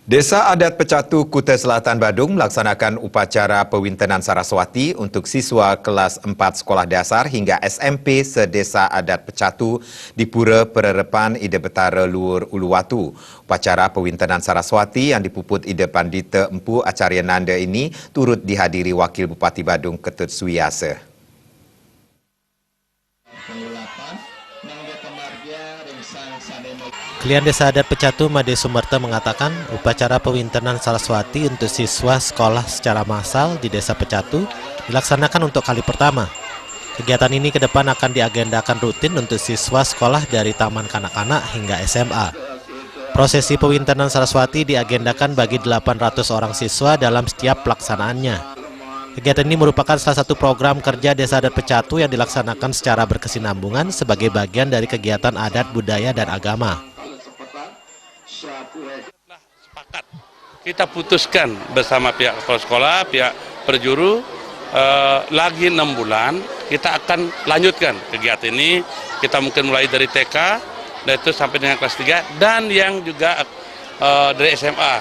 Desa Adat Pecatu, Kuta Selatan, Badung melaksanakan upacara pewintenan Saraswati untuk siswa kelas 4 sekolah dasar hingga SMP se-Desa Adat Pecatu di Pura Pererepan Ida Betara Luhur Uluwatu. Upacara pewintenan Saraswati yang dipuput Ida Pandita Empu Acaryananda ini turut dihadiri Wakil Bupati Badung Ketut Suiyasa. Klien Desa Adat Pecatu, Made Sumerta mengatakan upacara pewintenan Saraswati untuk siswa sekolah secara massal di Desa Pecatu dilaksanakan untuk kali pertama. Kegiatan ini ke depan akan diagendakan rutin untuk siswa sekolah dari taman kanak-kanak hingga SMA. Prosesi pewintenan Saraswati diagendakan bagi 800 orang siswa dalam setiap pelaksanaannya. Kegiatan ini merupakan salah satu program kerja Desa Adat Pecatu yang dilaksanakan secara berkesinambungan sebagai bagian dari kegiatan adat, budaya, dan agama. Sepakat, kita putuskan bersama pihak kepala sekolah, pihak perjuru, lagi 6 bulan kita akan lanjutkan kegiatan ini. Kita mungkin mulai dari TK, dan itu sampai dengan kelas 3, dan yang juga dari SMA.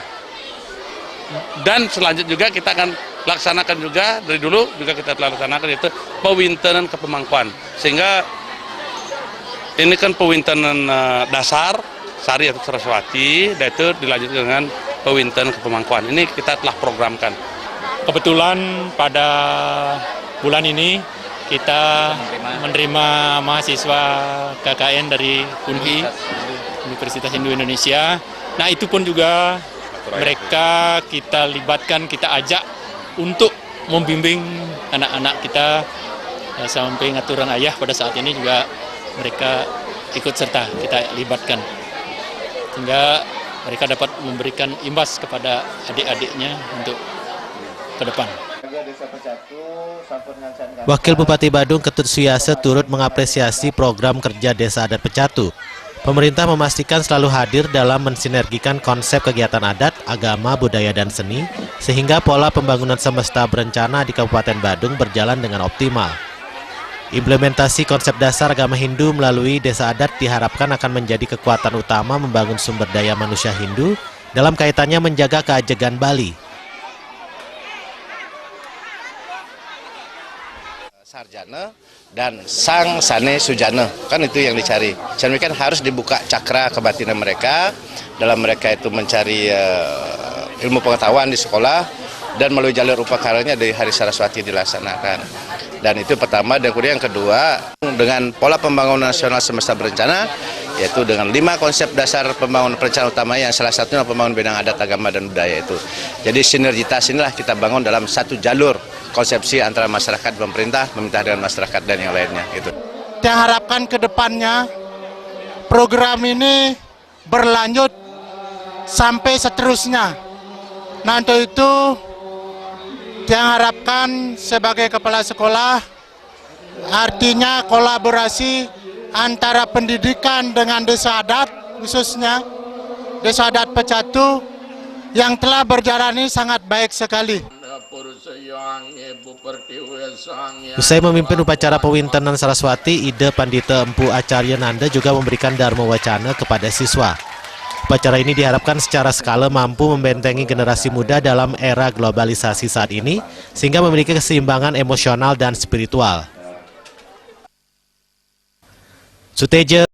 Dan selanjutnya juga kita akan laksanakan juga, dari dulu juga kita telah laksanakan, yaitu pewintenan kepemangkuan. Sehingga ini kan pewintenan dasar, Sari atau Saraswati, dan itu dilanjutkan dengan pewintenan kepemangkuan. Ini kita telah programkan. Kebetulan pada bulan ini kita menerima mahasiswa KKN dari UNHI, Universitas Hindu Indonesia. Nah, itu pun juga mereka kita libatkan, kita ajak untuk membimbing anak-anak kita sampai ngaturan ayah pada saat ini juga mereka ikut serta kita libatkan. Sehingga mereka dapat memberikan imbas kepada adik-adiknya untuk ke depan. Wakil Bupati Badung Ketut Suiyasa turut mengapresiasi program kerja Desa Adat Pecatu. Pemerintah memastikan selalu hadir dalam mensinergikan konsep kegiatan adat, agama, budaya, dan seni, sehingga pola pembangunan semesta berencana di Kabupaten Badung berjalan dengan optimal. Implementasi konsep dasar agama Hindu melalui Desa Adat diharapkan akan menjadi kekuatan utama membangun sumber daya manusia Hindu dalam kaitannya menjaga keajegan Bali. Sarjana dan sang sane sujana, kan itu yang dicari. Jadi kan harus dibuka cakra kebatinan mereka, dalam mereka itu mencari ilmu pengetahuan di sekolah, dan melalui jalur upacaranya dari Hari Saraswati dilaksanakan. Dan itu pertama, dan kemudian yang kedua, dengan pola pembangunan nasional semesta berencana, yaitu dengan 5 konsep dasar pembangunan perencanaan utama yang salah satunya pembangunan bidang adat, agama, dan budaya itu. Jadi sinergitas inilah kita bangun dalam satu jalur konsepsi antara masyarakat, pemerintah, pemerintah dengan masyarakat, dan yang lainnya. Gitu. Kita harapkan ke depannya program ini berlanjut sampai seterusnya. Nah, untuk itu yang harapkan sebagai kepala sekolah, artinya kolaborasi antara pendidikan dengan Desa Adat, khususnya Desa Adat Pecatu, yang telah berjalan ini sangat baik sekali. Usai memimpin upacara pewintenan Saraswati, Ida Pandita Empu Acaryananda juga memberikan dharma wacana kepada siswa. Upacara ini diharapkan secara skala mampu membentengi generasi muda dalam era globalisasi saat ini, sehingga memiliki keseimbangan emosional dan spiritual. Suteja